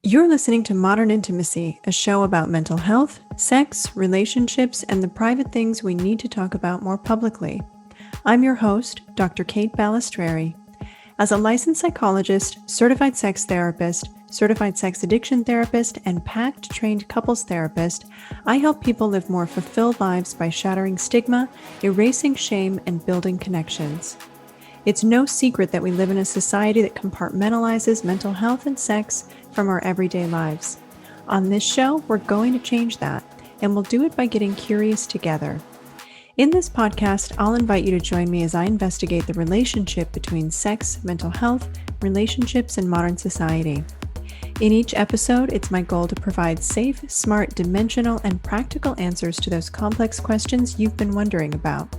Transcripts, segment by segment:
You're listening to Modern Intimacy, a show about mental health, sex, relationships, and the private things we need to talk about more publicly. I'm your host, Dr. Kate Balestrieri. As a licensed psychologist, certified sex therapist, certified sex addiction therapist, and PACT trained couples therapist, I help people live more fulfilled lives by shattering stigma, erasing shame, and building connections. It's no secret that we live in a society that compartmentalizes mental health and sex from our everyday lives. On this show, we're going to change that, and we'll do it by getting curious together. In this podcast, I'll invite you to join me as I investigate the relationship between sex, mental health, relationships, and modern society. In each episode, it's my goal to provide safe, smart, dimensional, and practical answers to those complex questions you've been wondering about.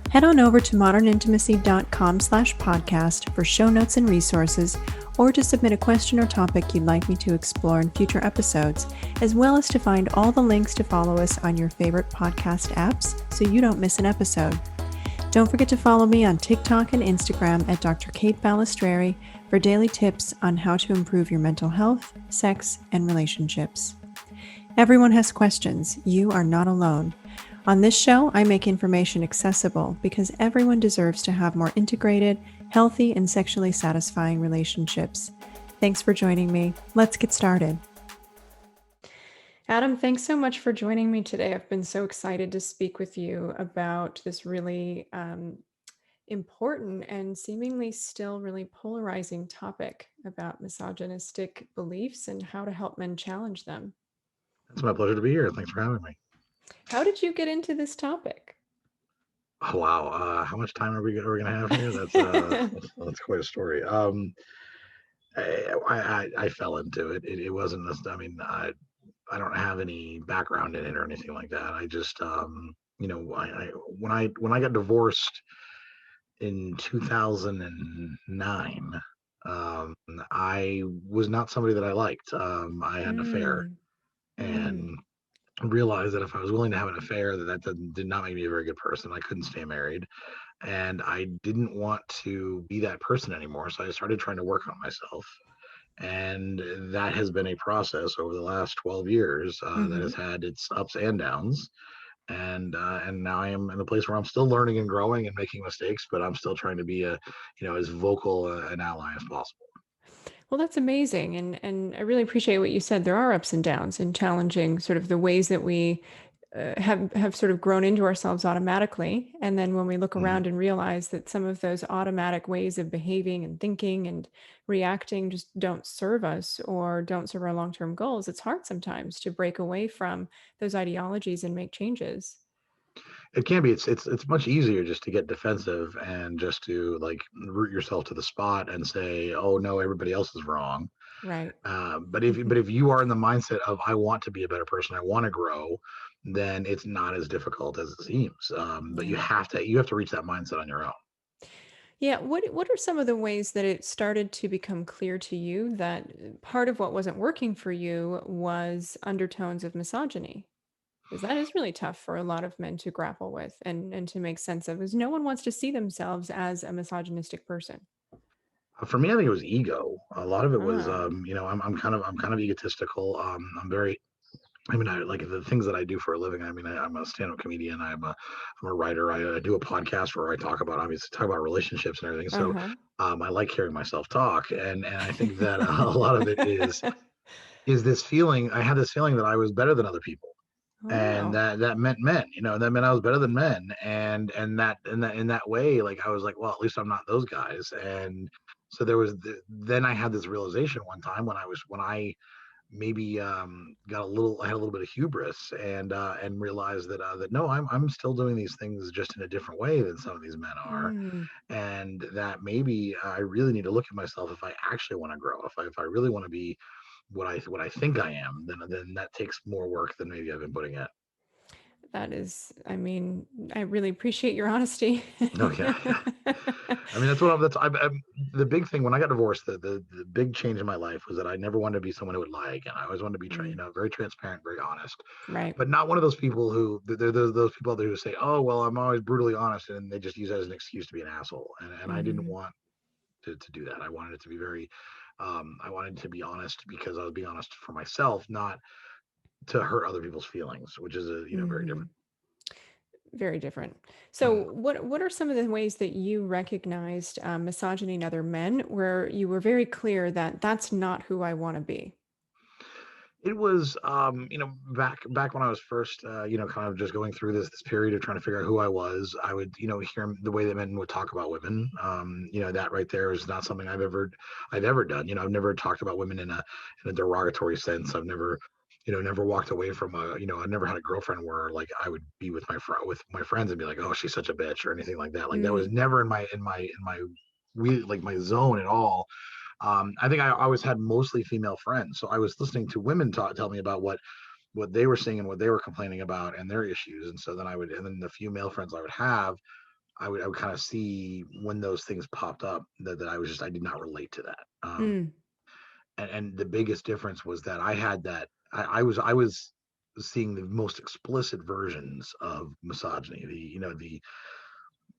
Head on over to modernintimacy.com/podcast for show notes and resources, or to submit a question or topic you'd like me to explore in future episodes, as well as to find all the links to follow us on your favorite podcast apps so you don't miss an episode. Don't forget to follow me on TikTok and Instagram at Dr. Kate Balestrieri for daily tips on how to improve your mental health, sex, and relationships. Everyone has questions. You are not alone. On this show, I make information accessible because everyone deserves to have more integrated, healthy, and sexually satisfying relationships. Thanks for joining me. Let's get started. Adam, thanks so much for joining me today. I've been so excited to speak with you about this really important and seemingly still really polarizing topic about misogynistic beliefs and how to help men challenge them. It's my pleasure to be here. Thanks for having me. How did you get into this topic? Oh, wow. How much time are we going to have here? That's quite a story. I fell into it. It wasn't this. I mean, I don't have any background in it or anything like that. I just, when I got divorced in 2009, I was not somebody that I liked. I had an affair, and realized that if I was willing to have an affair, that did not make me a very good person. I couldn't stay married, and I didn't want to be that person anymore. So I started trying to work on myself, and that has been a process over the last 12 years that has had its ups and downs. And now I am in a place where I'm still learning and growing and making mistakes, but I'm still trying to be as vocal an ally as possible. Well, that's amazing. And I really appreciate what you said. There are ups and downs in challenging sort of the ways that we have sort of grown into ourselves automatically. And then when we look around and realize that some of those automatic ways of behaving and thinking and reacting just don't serve us or don't serve our long-term goals, it's hard sometimes to break away from those ideologies and make changes. It can be. It's much easier just to get defensive and just to like root yourself to the spot and say, "Oh no, everybody else is wrong." Right. But if you are in the mindset of I want to be a better person, I want to grow, then it's not as difficult as it seems. But Yeah. you have to reach that mindset on your own. Yeah, what are some of the ways that it started to become clear to you that part of what wasn't working for you was undertones of misogyny? Because that is really tough for a lot of men to grapple with and to make sense of, because no one wants to see themselves as a misogynistic person. For me, I think it was ego. A lot of it was, Ah, I'm kind of egotistical. I'm very I mean, I like the things that I do for a living. I mean, I'm a stand-up comedian. I'm a writer. I do a podcast where I talk about relationships and everything. So, uh-huh. I like hearing myself talk, and I think that a lot of it is this feeling. I had this feeling that I was better than other people, and Wow. that meant men. That meant I was better than men, and that in that way, like I was like, well, at least I'm not those guys. And so then I had this realization one time when I maybe I had a little bit of hubris and realized that no, I'm still doing these things just in a different way than some of these men are, Mm. and that maybe I really need to look at myself if I actually want to grow, if I really want to be what I think I am, then that takes more work than maybe I've been putting in. That is, I mean, I really appreciate your honesty. Oh yeah, yeah. I mean, I'm the big thing when I got divorced. The big change in my life was that I never wanted to be someone who would lie again. I always wanted to be, Mm, very transparent, very honest, right. but not one of those people who there there's those people out there who say, "Oh, well, I'm always brutally honest," and they just use that as an excuse to be an asshole. And I didn't Hmm. want to do that. I wanted it to be very I wanted to be honest because I was being honest for myself, not to hurt other people's feelings, which is very Hmm. different. Very different. So, Mhm. what are some of the ways that you recognized misogyny in other men, where you were very clear that that's not who I want to be? It was, back when I was first, kind of just going through this period of trying to figure out who I was. I would, hear the way that men would talk about women. That right there is not something I've ever done. I've never talked about women in a derogatory sense. I've never, never walked away from I never had a girlfriend where like I would be with my friends and be like, oh, she's such a bitch or anything like that. Like that was Mm, never in my zone at all. I think I always had mostly female friends, so I was listening to women tell me about what they were seeing and what they were complaining about and their issues, and so then and then the few male friends I would have, I would kind of see when those things popped up that I did not relate to that. mm, And the biggest difference was that I had that I was seeing the most explicit versions of misogyny,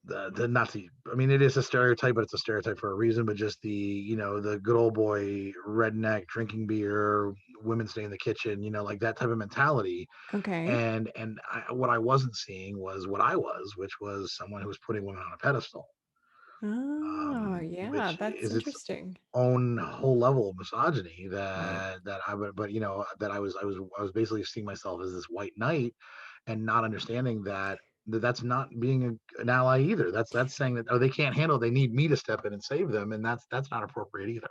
the not the I mean it is a stereotype, but it's a stereotype for a reason. But just the good old boy redneck drinking beer, women stay in the kitchen, like that type of mentality. okay. And what I wasn't seeing was what I was, which was someone who was putting women on a pedestal, Oh, yeah, which that's is its interesting. own whole level of misogyny Right. that I would, but that I was basically seeing myself as this white knight and not understanding that's not being an ally either. That's saying that, oh, they can't handle it, they need me to step in and save them, and that's not appropriate either.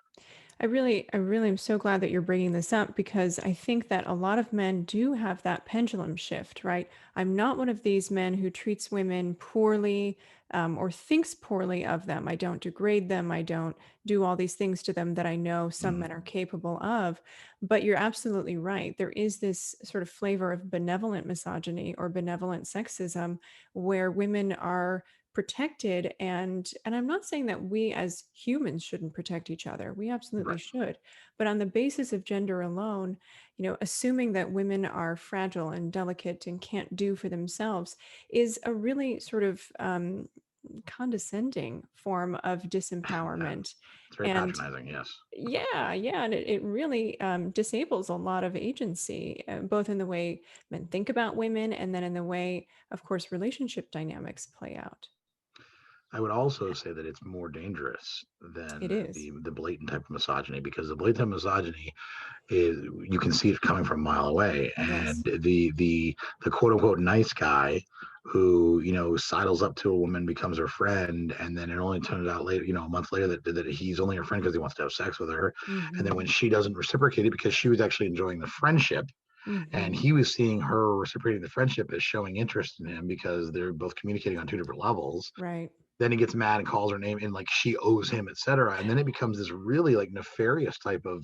I really am so glad that you're bringing this up because I think that a lot of men do have that pendulum shift, right? I'm not one of these men who treats women poorly or thinks poorly of them. I don't degrade them. I don't do all these things to them that I know some men are Mhm. capable of. But you're absolutely right. There is this sort of flavor of benevolent misogyny or benevolent sexism where women are protected, and I'm not saying that we as humans shouldn't protect each other. We absolutely Right. should. But on the basis of gender alone, assuming that women are fragile and delicate and can't do for themselves is a really sort of condescending form of Yeah, disempowerment. it's very And patronizing, yes. yeah, and it really disables a lot of agency, both in the way men think about women and then in the way, of course, relationship dynamics play out. I would also say that it's more dangerous It than is. the blatant type of misogyny, because the blatant misogyny is, you can see it coming from a mile away, and Yes. the quote unquote nice guy who sidles up to a woman, becomes her friend, and then it only turns out later, a month later, that he's only her friend because he wants to have sex with her. And then Mhm. when she doesn't reciprocate it because she was actually enjoying the friendship, and Mhm. he was seeing her reciprocating the friendship as showing interest in him because they're both communicating on two different levels, Right. then he gets mad and calls her name and like she owes him, etc. And then it becomes this really like nefarious type of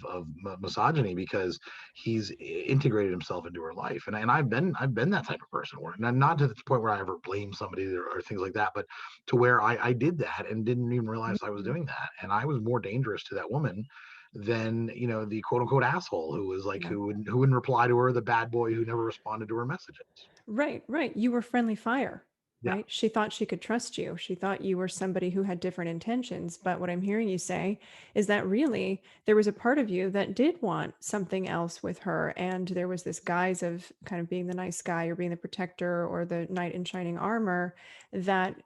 misogyny because he's integrated himself into her life. And I've been that type of person, where not to the point where I ever blame somebody or things like that, but to where I did that and didn't even realize I was Mhm. doing that, and I was more dangerous to that woman than the quote unquote asshole who was like Yeah. who wouldn't reply to her, the bad boy who never responded to her messages. Right, right. You were friendly fire, Yeah. right? She thought she could trust you. She thought you were somebody who had different intentions. But what I'm hearing you say is that really there was a part of you that did want something else with her. And there was this guise of kind of being the nice guy or being the protector or the knight in shining armor that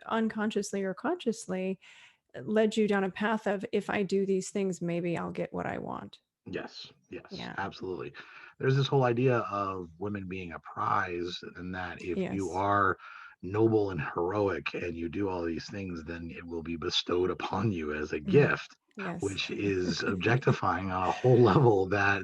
unconsciously or consciously led you down a path of if I do these things, maybe I'll get what I want. Yes, yes, Yeah. absolutely. There's this whole idea of women being a prize, and that if you Yes. are noble and heroic and you do all these things, then it will be bestowed upon you as a Mm. gift, Yes. which is objectifying on a whole level that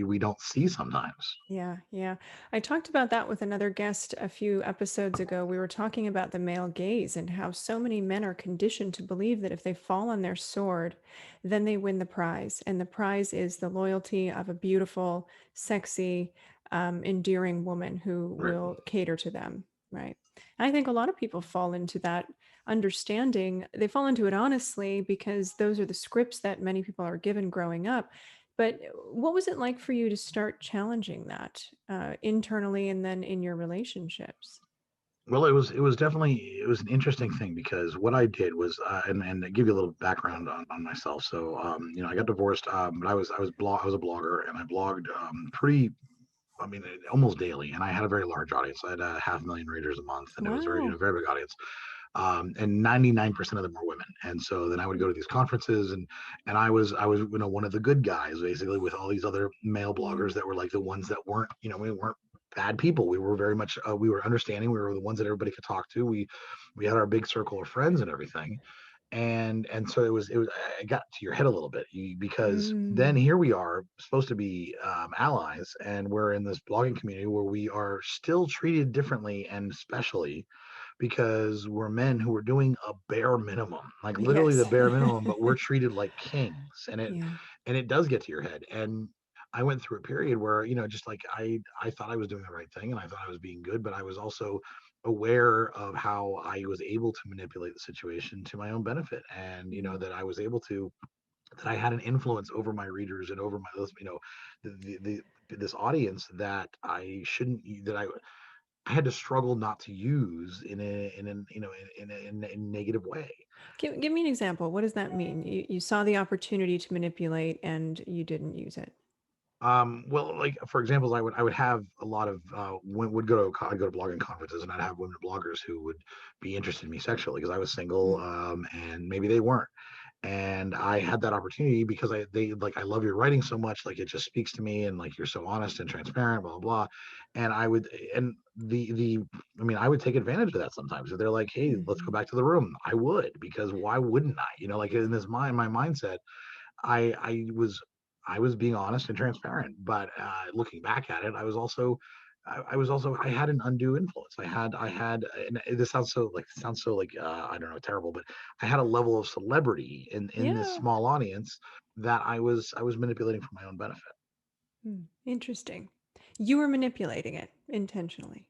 we don't see sometimes. Yeah, yeah. I talked about that with another guest a few episodes ago. We were talking about the male gaze and how so many men are conditioned to believe that if they fall on their sword, then they win the prize. And the prize is the loyalty of a beautiful, sexy, endearing woman who Right. will cater to them. Right. And I think a lot of people fall into that understanding. They fall into it honestly because those are the scripts that many people are given growing up. But what was it like for you to start challenging that internally and then in your relationships? Well, it was definitely it was an interesting thing because what I did was and to give you a little background on myself. So I got divorced, but I was a blogger and I blogged pretty I mean almost daily, and I had a very large audience. I had a 500,000 readers a month, and it was very Wow. very big audience. And 99% of them were women. And so then I would go to these conferences, and I was one of the good guys basically with all these other male bloggers Mm, that were like the ones that weren't we weren't bad people. We were very much we were understanding. We were the ones that everybody could talk to. We had our big circle of friends and everything. And so it was I got to your head a little bit because then mm, here we are supposed to be allies, and we're in this blogging community where we are still treated differently and especially because we're men who are doing a bare minimum, like literally the yes. bare minimum, but we're treated like kings. And it Yeah. and it does get to your head. And I went through a period where, just like I thought I was doing the right thing and I thought I was being good, but I was also aware of how I was able to manipulate the situation to my own benefit. And Mm, that I was able to that I had an influence over my readers and over my this audience that I shouldn't that I had to struggle not to use in a negative way. give me an example. What does that mean? You saw the opportunity to manipulate and you didn't use it. Well, like for example, I would have a lot of would go to I'd go to blogging conferences, and I'd have women bloggers who would be interested in me sexually because I was single, Mm, and maybe they weren't. And I had that opportunity because I love your writing so much, like it just speaks to me, and like you're so honest and transparent, blah blah blah. And I would and the I mean I would take advantage of that sometimes. If they're like, hey, let's go mhm. back to the room, I would, because why wouldn't I? Like in this my mindset, I was being honest and transparent, but looking back at it, I had an undue influence. And this sounds so like I don't know, terrible, but I had a level of celebrity in this Yeah. small audience that I was manipulating for my own benefit. Interesting. You were manipulating it intentionally.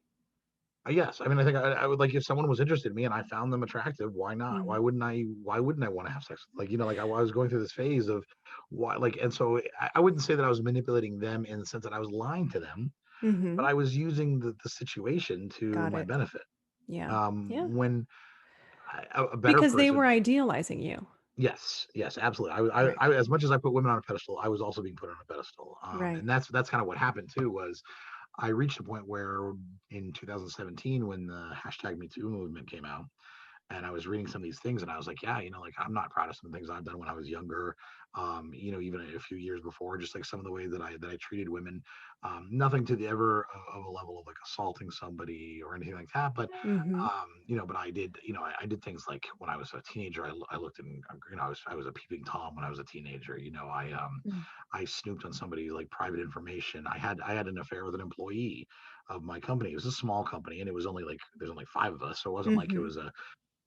Yes, I mean, I think I would like if someone was interested in me and I found them attractive, why not? Mm, Why wouldn't I want to have sex? Like I was going through this phase of why, and so I wouldn't say that I was manipulating them in the sense that I was lying to them, but mhm. I was using the situation to Got my it. benefit. Yeah. Yeah. When a better Because they were person, idealizing you. yes, yes, absolutely. Right. As much as I put women on a pedestal, I was also being put on a pedestal. Right. And that's kind of what happened too. Was I reached a point where in 2017, when the hashtag Me Too movement came out, and I was reading some of these things, and I was like, yeah, like I'm not proud of some things I've done when I was younger. Even a few years before, just like some of the way that I treated women. Nothing to the ever of a level of like assaulting somebody or anything like that, but Mhm. but I did, I did things like when I was a teenager, I looked in, I was a peeping tom when I was a teenager. Mm. I snooped on somebody's like private information. I had an affair with an employee of my company. It was a small company, and it was only like there's only five of us, so it wasn't like it Mhm. was a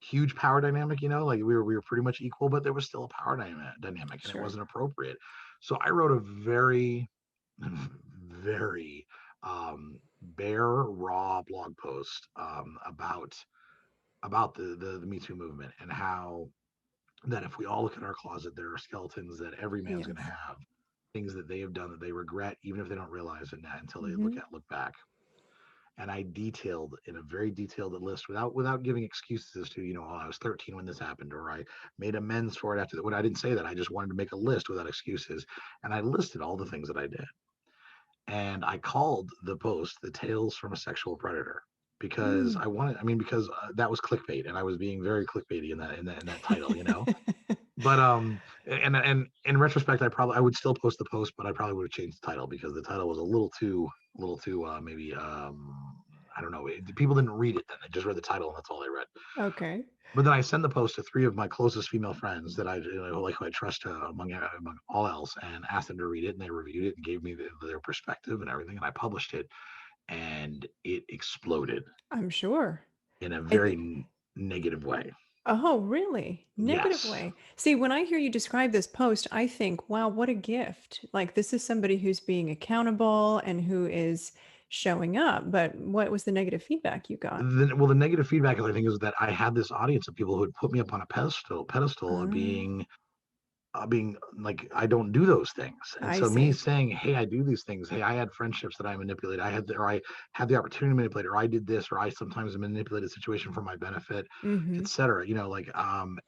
huge power dynamic. Like we were pretty much equal, but there was still a power dynamic, and it Sure. wasn't appropriate. So I wrote a very, very bare, raw blog post about the Me Too movement, and how that if we all look in our closet, there are skeletons that every man's going to Yes. have, things that they have done that they regret, even if they don't realize it now until they Mhm. look back. And I detailed in a very detailed list without giving excuses as to oh, I was 13 when this happened, or I made amends for it after that. When I didn't say that, I just wanted to make a list without excuses, and I listed all the things that I did. And I called the post "The Tales from a Sexual Predator" because Mm. because that was clickbait, and I was being very clickbaity in that title. But and in retrospect, I would still post the post, but I probably would have changed the title because the title was a little too maybe I don't know. People didn't read it then; they just read the title, and that's all they read. Okay. But then I send the post to three of my closest female friends that I like, who I trust among all else, and asked them to read it, and they reviewed it and gave me their perspective and everything, and I published it, and it exploded I'm sure. in a I very th- negative way. oh, really? Negative Yes. way. See, when I hear you describe this post, I think, wow, what a gift. Like, this is somebody who's being accountable and who is showing up. But what was the negative feedback you got? The negative feedback is I think is that I had this audience of people who had put me up on a pedestal of Ah, being being like, I don't do those things. And I so me see. saying, hey, I do these things. Hey, I had friendships that I manipulated. Or I had the opportunity to manipulate, or I did this, or I sometimes manipulated a situation for my benefit, Mm-hmm. etc.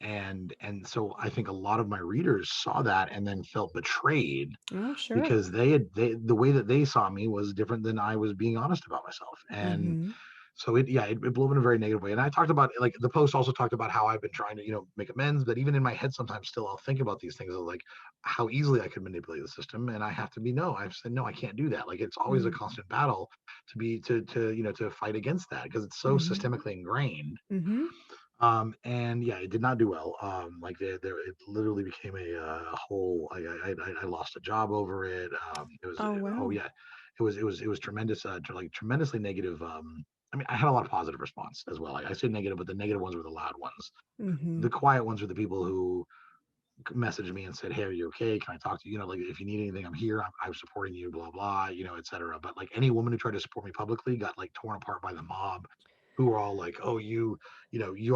And so I think a lot of my readers saw that and then felt betrayed Oh, sure. because the way that they saw me was different than I was being honest about myself. And Mm-hmm. so it blew up in a very negative way. And I talked about, like, the post also talked about how I've been trying to, make amends, but even in my head sometimes still I'll think about these things of, like, how easily I could manipulate the system. And I have to be, no, I've said, no, I can't do that. Like, it's always a constant battle to fight against that, because it's so Mm-hmm. systemically ingrained. Mm-hmm. And yeah, it did not do well. Like, it literally became a whole. I lost a job over it. It was Oh, oh wow. yeah, it was tremendous, like, tremendously negative. I mean, I had a lot of positive response as well. I say negative, but the negative ones were the loud ones. Mm-hmm. The quiet ones were the people who messaged me and said, "Hey, are you okay? Can I talk to you? Like, if you need anything, I'm here. I'm supporting you. Blah blah. Etc." But, like, any woman who tried to support me publicly got, like, torn apart by the mob, who were all like, "Oh, you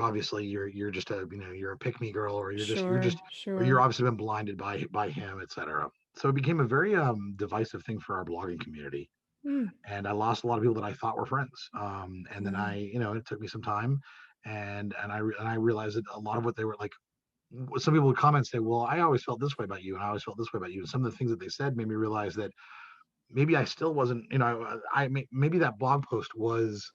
obviously you're just you're a pick me girl, or Sure, you're sure. obviously been blinded by him, etc." So it became a very divisive thing for our blogging community, Mm. and I lost a lot of people that I thought were friends. And then Wow. it took me some time, and I realized that a lot of what they were like, some people would comment and say, "Well, I always felt this way about you, and I always felt this way about you." And some of the things that they said made me realize that maybe I still wasn't, maybe that blog post was,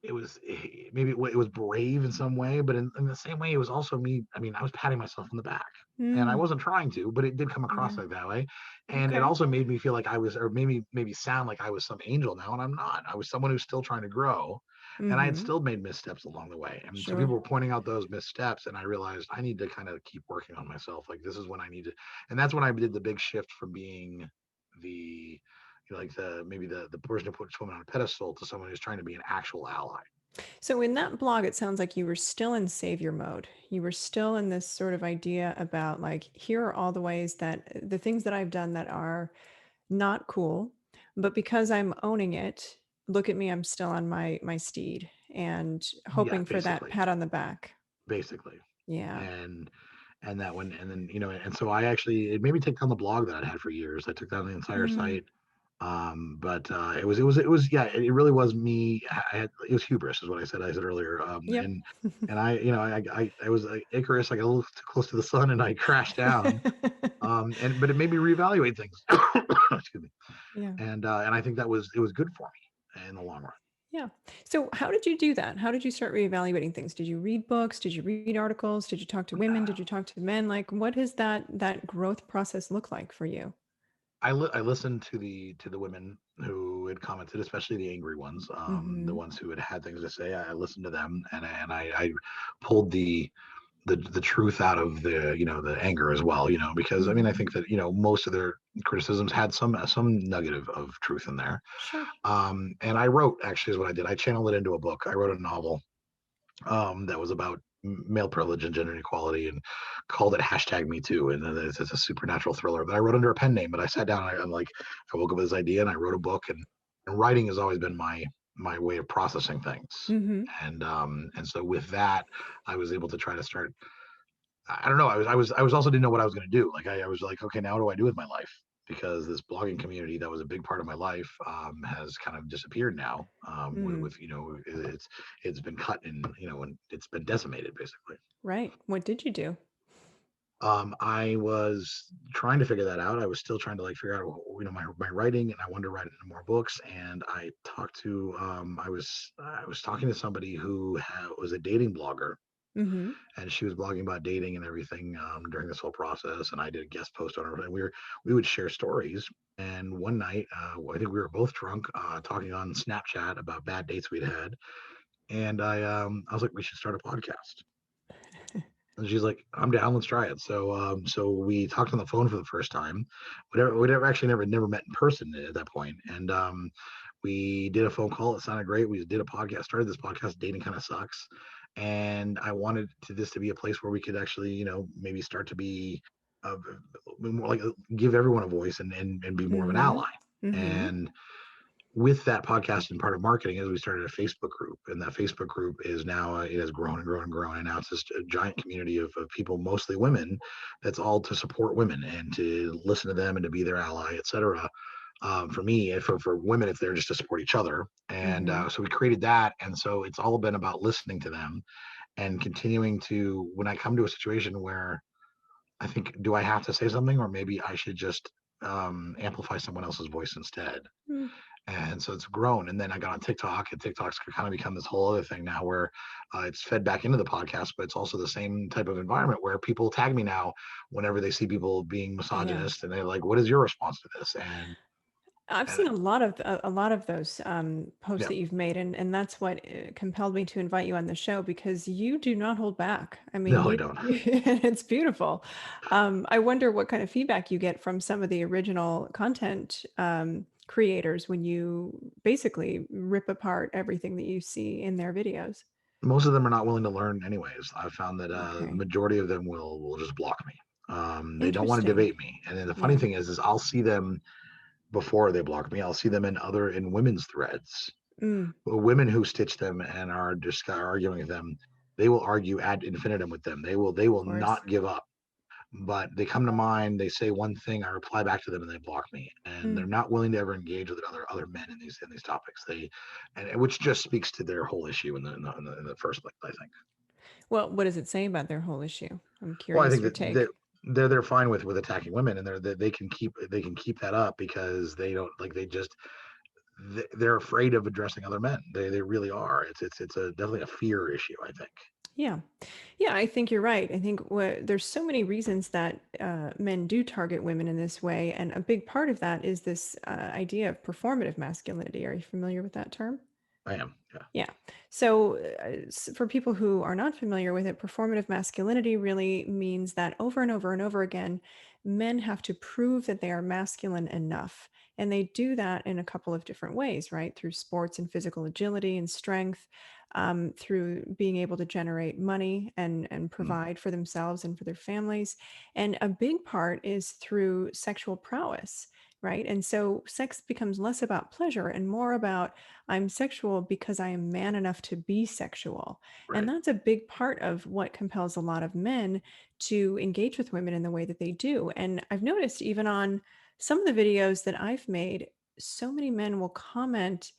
maybe it was brave in some way, but in the same way, it was also me. I mean, I was patting myself on the back, and I Mm. wasn't trying to, but it did come across Yeah. like that way. And it Okay. also made me feel like I was, or maybe sound like I was some angel now, and I'm not. I was someone who's still trying to grow, and I had Mm-hmm. still made missteps along the way. And so people Sure. were pointing out those missteps, and I realized I need to kind of keep working on myself. Like, this is when I need to, and that's when I did the big shift from being the, like, the person who puts women on a pedestal to someone who's trying to be an actual ally. So in that blog, it sounds like you were still in savior mode. You were still in this sort of idea about, like, here are all the ways that the things that I've done that are not cool, but because I'm owning it, look at me, I'm still on my steed and Yeah, hoping for that basically, pat on the back. basically. Yeah. And that one, and then, and so I actually, it made me take down the blog that I'd had for years. I took down the entire Mm. site. But it was yeah, it really was me. It was hubris, is what I said earlier. Yep. And I was like Icarus. I got a little too close to the sun and I crashed down. But it made me reevaluate things. Excuse me. Yeah. And I think it was good for me in the long run. Yeah. So how did you do that? How did you start reevaluating things? Did you read books? Did you read articles? Did you talk to women? Did you talk to men? Like, what does that growth process look like for you? I listened to the women who had commented, especially the angry ones, the Mm-hmm. ones who had things to say. I listened to them, and I pulled the truth out of the anger as well. Because I mean, I Mm-hmm. think that most of their criticisms had some nugget of truth in there. Sure. And I wrote, actually, is what I did. I channeled it into a book. I wrote a novel that was about male privilege and gender inequality, and called it #Me Too. And then it's a supernatural thriller that I wrote under a pen name. But I sat down, and I'm like, I woke up with this idea and I wrote a book. And writing has always been my way of processing things. Mm-hmm. And so with that, I was able to try to start. I don't know. I was also didn't know what I was going to do. Like, I was like, okay, now what do I do with my life? Because this blogging community that was a big part of my life has kind of disappeared now. Mm. With it's been cut, and it's been decimated, basically. Right. What did you do? I was trying to figure that out. I was still trying to, like, figure out, my writing, and I wanted to write into more books. And I talked to I was talking to somebody who was a dating blogger, Mm-hmm. and she was blogging about dating and everything during this whole process. And I did a guest post on her, and we would share stories. And one night, I think we were both drunk, talking on Snapchat about bad dates we'd had. And I was like, we should start a podcast. And she's like, I'm down, let's try it. So we talked on the phone for the first time. We actually never met in person at that point. And we did a phone call. It sounded great. We did a podcast, started this podcast, Dating Kind of Sucks. And I wanted this to be a place where we could actually, maybe start to be more like, give everyone a voice, and be more of an Mm-hmm. ally. Mm-hmm. And with that podcast and part of marketing is we started a Facebook group, and that Facebook group is now it has grown and grown and grown, and now it's just a giant community of people, mostly women, that's all to support women and to listen to them and to be their ally, etc. For me and for women, it's there just to support each other, and Mm-hmm. so we created that, and so it's all been about listening to them and continuing to, when I come to a situation where I think, do I have to say something, or maybe I should just amplify someone else's voice instead? And so it's grown. And then I got on TikTok, and TikTok's kind of become this whole other thing now where it's fed back into the podcast, but it's also the same type of environment where people tag me now whenever they see people being Yeah. misogynist, and they're like, "What is your response to this?" I've And seen a lot of those posts yeah, that you've made, and that's what compelled me to invite you on the show because you do not hold back. I mean, no, I you, don't. and it's beautiful. I wonder what kind of feedback you get from some of the original content creators when you basically rip apart everything that you see in their videos. Most of them are not willing to learn, anyways. I've found that the Okay, majority of them will just block me. They don't want to interesting. debate me. And then the funny Yeah. thing is I'll see them before they block me. I'll see them in women's threads, Mm, women who stitch them and are just arguing with them. They will argue ad infinitum with them. of They will course. not give up. But they come to mind, they say one thing, I reply back to them, and they block me. And they're Mm. not willing to ever engage with other men in these topics. And which just speaks to their whole issue in the first place, I think. Well, what does it say about their whole issue? I'm Well, I curious think your that take. they're fine with attacking women, and they can keep that up because they don't like they just they're afraid of addressing other men. They really are. It's a definitely a fear issue, I think. Yeah. Yeah, I think you're right. I think there's so many reasons that men do target women in this way. And a big part of that is this idea of performative masculinity. Are you familiar with that term? I am. Yeah. Yeah. So, for people who are not familiar with it, performative masculinity really means that over and over and over again, men have to prove that they are masculine enough. And they do that in a couple of different ways, right? Through sports and physical agility and strength, through being able to generate money and Mm, provide for themselves and for their families. And a big part is through sexual prowess, right? And so sex becomes less about pleasure and more about I'm sexual because I am man enough to be sexual. And right. that's a big part of what compels a lot of men to engage with women in the way that they do. And I've noticed even on some of the videos that I've made, so many men will comment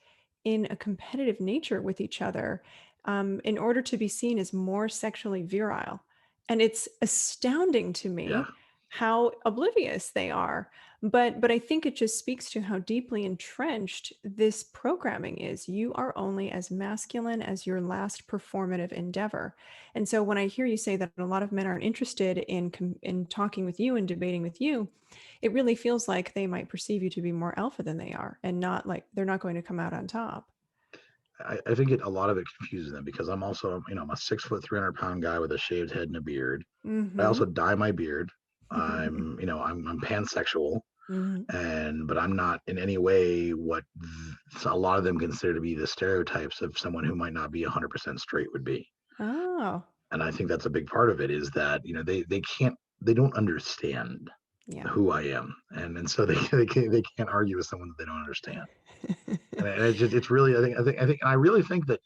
in a competitive nature with each other in order to be seen as more sexually virile. And it's astounding to Yeah. me how oblivious they are, but I think it just speaks to how deeply entrenched this programming is. You are only as masculine as your last performative endeavor. And so when I hear you say that a lot of men aren't interested in talking with you and debating with you, it really feels like they might perceive you to be more alpha than they are and not like they're not going to come out on top. I think a lot of it confuses them because I'm also, I'm a 6 foot, 300 pound guy with a shaved head and a beard. I also Mhm. dye my beard. I'm pansexual, Mhm. but I'm not in any way what a lot of them consider to be the stereotypes of someone who might not be 100% straight would be. Oh, And I think that's a big part of it is that, they don't understand yeah. who I am. And so they can't argue with someone that they don't understand. And it's really, and I really think that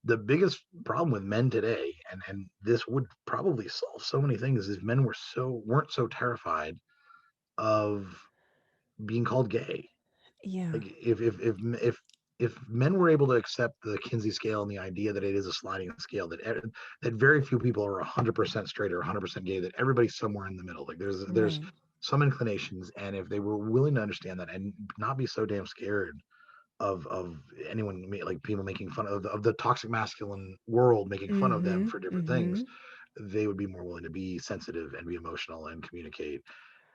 the biggest problem with men today, and this would probably solve so many things, is men weren't so terrified of being called gay. Yeah, Like if men were able to accept the Kinsey scale and the idea that it is a sliding scale, that very few people are 100% straight or 100% gay, that everybody's somewhere in the middle. Like there's right. some inclinations, and if they were willing to understand that and not be so damn scared of anyone, like people making fun of the toxic masculine world, making fun of them Mhm. for different things, Mhm. they would be more willing to be sensitive and be emotional and communicate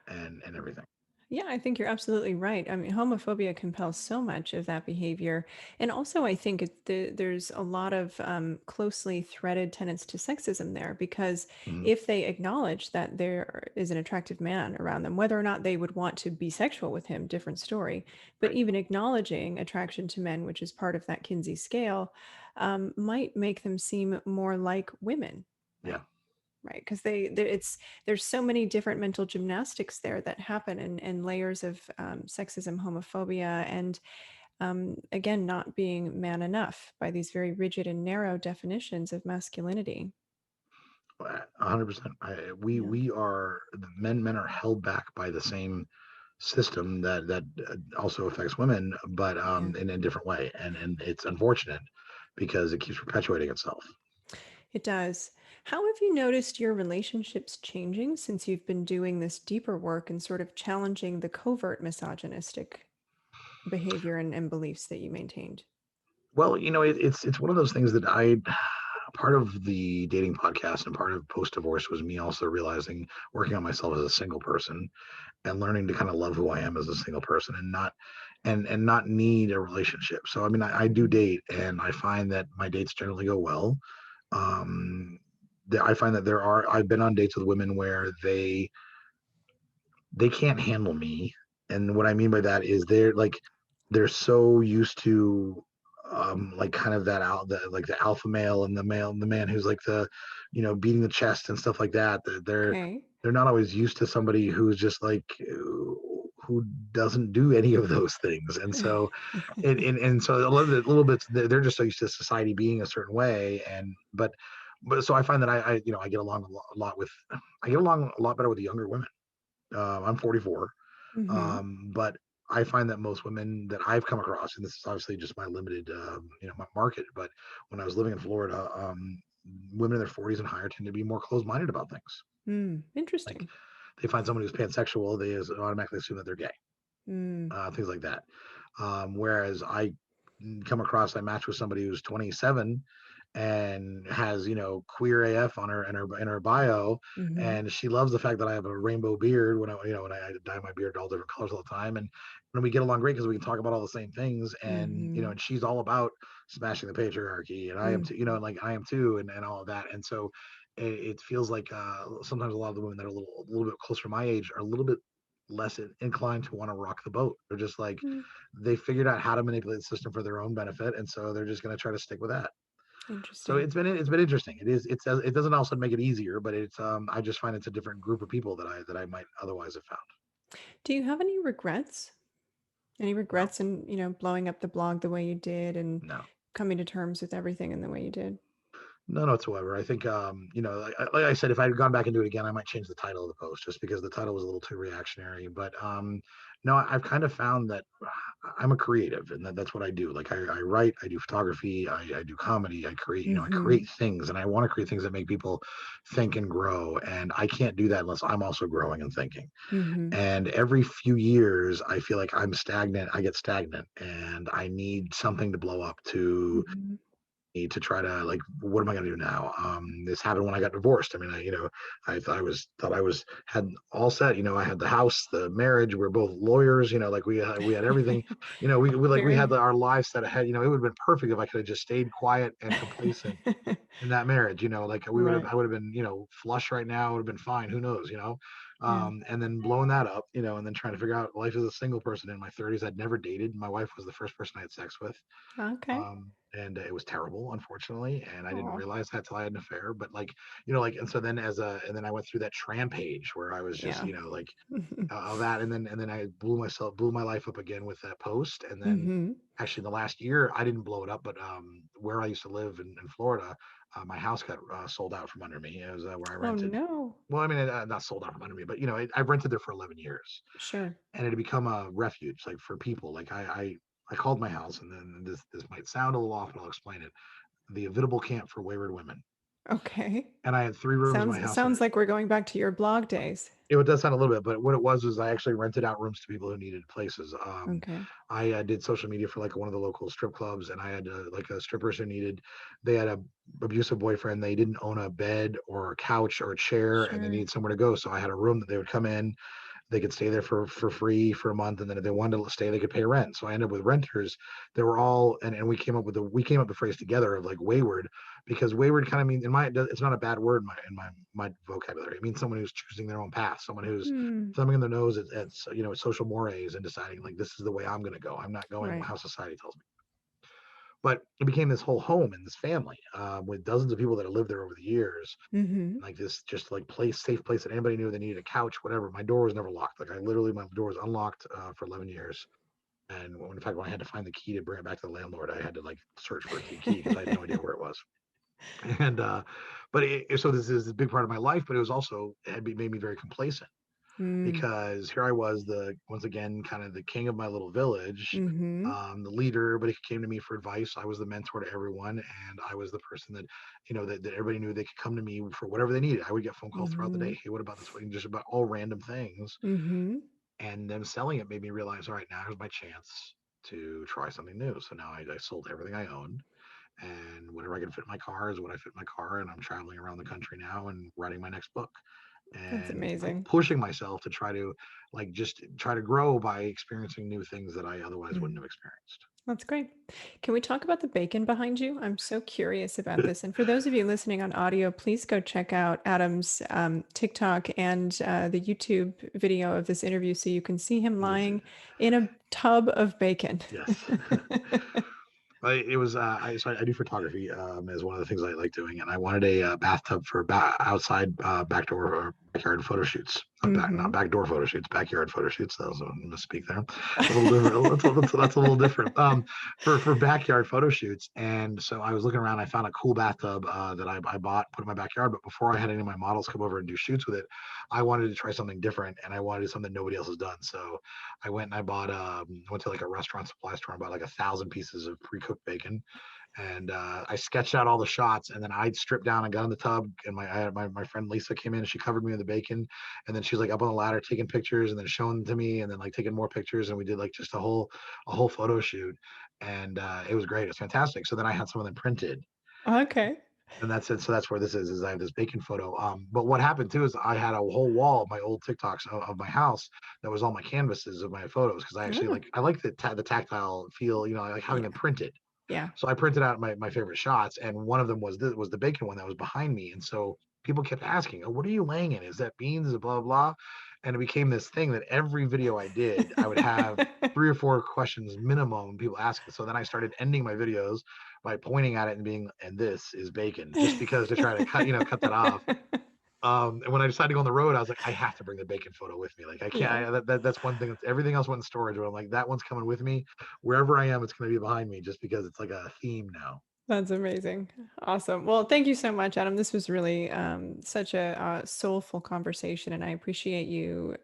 and everything. Yeah, I think you're absolutely right. I mean, homophobia compels so much of that behavior. And also, I think there's a lot of closely threaded tenets to sexism there because Mhm. if they acknowledge that there is an attractive man around them, whether or not they would want to be sexual with him, different story. But Right. even acknowledging attraction to men, which is part of that Kinsey scale, might make them seem more like women. Yeah. Right. Right, because there's so many different mental gymnastics there that happen and layers of sexism, homophobia, and Again, not being man enough by these very rigid and narrow definitions of masculinity. 100%. We Yeah. we are the men are held back by the same system that also affects women, but Yeah. in a different way, and it's unfortunate because it keeps perpetuating itself. It does. How have you noticed your relationships changing since you've been doing this deeper work and sort of challenging the covert misogynistic behavior and beliefs that you maintained? Well, it's one of those things that I part of the dating podcast and part of post divorce was me also realizing working on myself as a single person and learning to kind of love who I am as a single person and not need a relationship. So I mean, I do Mhm. date, and I find that my dates generally go well. Um, I find that I've been on dates with women where they can't handle me, and what I mean by that is they're so used to like kind of like the alpha male and the man who's like beating the chest and stuff like that. Okay. They're not always used to somebody who's just like who doesn't do any of those things, and so and so a little bit they're just so used to society being a certain way, but so I find that I get along a lot with I get along a lot better with the younger women. I'm 44, Hmm. but I find that most women that I've come across, and this is obviously just my limited, my market, but when I was living in Florida, women in their 40s and higher tend to be more closed-minded about things. Mm, Like interesting. they find someone who's pansexual, they automatically assume that they're gay, Mm, things like that. Whereas I match with somebody who's 27 and has queer AF on her in her bio, hmm. and she loves the fact that I have a rainbow beard when I dye my beard all different colors all the time, and when we get along great because we can talk about all the same things, and Hmm. and she's all about smashing the patriarchy, and I am too, Hmm. and like I am too, and all of that, and so it feels like sometimes a lot of the women that are a little bit closer to my age are a little bit less inclined to want to rock the boat. They're just like Mm, they figured out how to manipulate the system for their own benefit, and so they're just going to try to stick with that. So interesting. it's been interesting. It doesn't also make it easier, but it's I just find it's a different group of people that I might otherwise have found. Do you have any regrets? Any No, regrets in, blowing up the blog the way you did and no. coming to terms with everything in the way you did? None whatsoever. I think, like I said, if I had gone back and do it again, I might change the title of the post just because the title was a little too reactionary. But no, I've kind of found that I'm a creative, and that's what I do. Like I write, I do photography, I do comedy, I create, I Hmm. create things, and I want to create things that make people think and grow. And I can't do that unless I'm also growing and thinking. Hmm. And every few years, I feel like I'm stagnant. I get stagnant, and I need something to blow up Hmm. to try to like what am I going to do now. This happened when I got divorced. I mean, I thought I was had all set. I had the house, the marriage, we are both lawyers. Like we had everything. We had Very. our lives set ahead. It would have been perfect if I could have just stayed quiet and complacent in that marriage. Like Right. I would have been flush right now. It would have been fine. Who knows. Yeah. And then blowing that up, and then trying to figure out life as a single person in my 30s. I'd never dated. My wife was the first person I had sex with, Okay. and it was terrible, unfortunately, and I didn't Oh, realize that till I had an affair. But like, and so then and then I went through that trampage where I was just, yeah. like that, and then I blew my life up again with that post, and then Hmm. actually in the last year I didn't blow it up, but where I used to live in Florida, my house got sold out from under me. It was where I Oh rented. no. Well, I mean, not sold out from under me, but I've rented there for 11 years, Sure. and it had become a refuge, like for people. Like I called my house, and then this might sound a little off, but I'll explain it. The Avitable Camp for Wayward Women, Okay. and I had 3 rooms in my Sounds house, and sounds like we're going back to your blog days. it does sound a little bit, but what it was I actually rented out rooms to people who needed places. Okay. I did social media for like one of the local strip clubs, and I had like a strippers who needed. They had a abusive boyfriend. They didn't own a bed or a couch or a chair, and they Sure. needed somewhere to go. So I had a room that they would come in. They could stay there for free for a month, and then if they wanted to stay, they could pay rent. So I ended up with renters. They were all, and we came up with the phrase together of like wayward, because wayward kind of means it's not a bad word in my vocabulary. It means someone who's choosing their own path, someone who's Hmm. thumbing in their nose at social mores and deciding like this is the way I'm going to go. I'm not going Right. how society tells me. But it became this whole home and this family with dozens of people that have lived there over the years, Hmm. like this just like safe place that anybody knew they needed a couch, whatever. My door was never locked. Like my door was unlocked for 11 years. And in fact, when I had to find the key to bring it back to the landlord, I had to like search for a key because I had no idea where it was. And but so this is a big part of my life, but it was also made me very complacent Mm. because here I was, once again kind of the king of my little village, Mm-hmm. the leader. Everybody came to me for advice. I was the mentor to everyone, and I was the person that that everybody knew they could come to me for whatever they needed. I would get phone calls throughout the Mm-hmm. day. Hey, what about this? Just about all random things. Mm-hmm. And them selling it made me realize, all right, now here's my chance to try something new. So now I sold everything I owned, and whatever I could fit in my car is what I fit in my car. And I'm traveling around the country now and writing my next book That's and like amazing. pushing myself to try to like just try to grow by experiencing new things that I otherwise wouldn't Mm. have experienced. That's great. Can we talk about the bacon behind you? I'm so curious about this. And for those of you listening on audio, please go check out Adam's TikTok and the YouTube video of this interview so you can see him Yes, lying in a tub of bacon. yes. It was I do photography is one of the things I like doing, and I wanted a bathtub for outside backdoor or backyard photo shoots. Not Mm-hmm. backdoor photo shoots, backyard photo shoots. That was a misspeak there. A little different. That's a little different. For backyard photo shoots, and so I was looking around. I found a cool bathtub that I bought, put in my backyard. But before I had any of my models come over and do shoots with it, I wanted to try something different, and I wanted something nobody else has done. So I went and I bought went to like a restaurant supply store and bought like 1,000 pieces of pre-cooked bacon, and I sketched out all the shots, and then I stripped down and got in the tub, and my friend Lisa came in and she covered me in the bacon, and then she was like up on the ladder taking pictures and then showing them to me, and then like taking more pictures, and we did like just a whole photo shoot, and it was great. It's fantastic. So then I had some of them printed, Okay. and that's it. So that's where this is I have this bacon photo. But what happened too is I had a whole wall of my old TikToks of my house that was all my canvases of my photos because I actually Oh, I like the tactile feel. I like having yeah. them printed. Yeah. So I printed out my favorite shots, and one of them was the bacon one that was behind me. And so people kept asking, "Oh, what are you laying in? Is that beans? Is it blah blah?" And it became this thing that every video I did, I would have 3 or 4 questions minimum people asking. So then I started ending my videos by pointing at it and being, "And this is bacon," just because to try to cut that off. And when I decided to go on the road, I was like, I have to bring the bacon photo with me. Like I can't. Yeah. That's one thing. Everything else went in storage, but I'm like, that one's coming with me wherever I am. It's going to be behind me, just because it's like a theme now. That's amazing. Awesome. Well, thank you so much, Adam. This was really such a soulful conversation, and I appreciate you,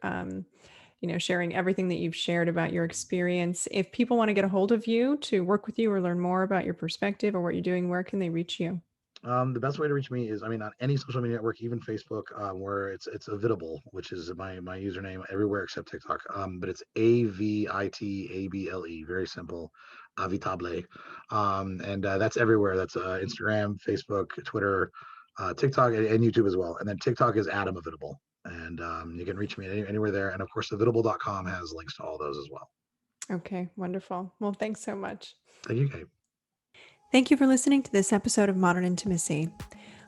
sharing everything that you've shared about your experience. If people want to get a hold of you to work with you or learn more about your perspective or what you're doing, where can they reach you? The best way to reach me is, I mean, on any social media network, even Facebook, where it's Avitable, which is my username everywhere except TikTok. But it's Avitable, very simple, Avitable, and that's everywhere. That's Instagram, Facebook, Twitter, TikTok, and YouTube as well. And then TikTok is Adam Avitable, and you can reach me anywhere there. And of course, Avitable.com has links to all those as well. Okay, wonderful. Well, thanks so much. Thank you, Kate. Thank you for listening to this episode of Modern Intimacy.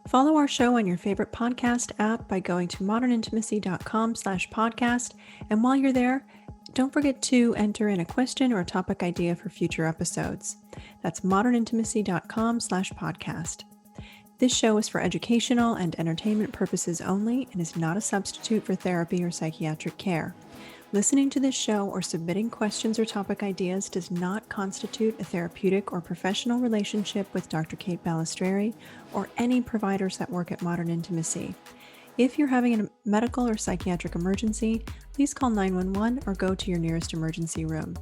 Follow our show on your favorite podcast app by going to modernintimacy.com/podcast. And while you're there, don't forget to enter in a question or a topic idea for future episodes. That's modernintimacy.com/podcast. This show is for educational and entertainment purposes only and is not a substitute for therapy or psychiatric care. Listening to this show or submitting questions or topic ideas does not constitute a therapeutic or professional relationship with Dr. Kate Balestrieri or any providers that work at Modern Intimacy. If you're having a medical or psychiatric emergency, please call 911 or go to your nearest emergency room.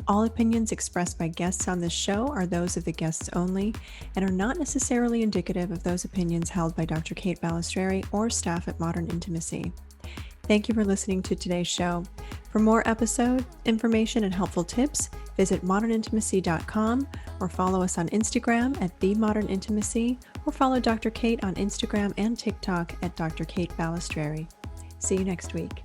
All opinions expressed by guests on this show are those of the guests only and are not necessarily indicative of those opinions held by Dr. Kate Balestrieri or staff at Modern Intimacy. Thank you for listening to today's show. For more episode information and helpful tips, visit modernintimacy.com or follow us on Instagram at @themodernintimacy or follow Dr. Kate on Instagram and TikTok at Dr. Kate Balestrieri. See you next week.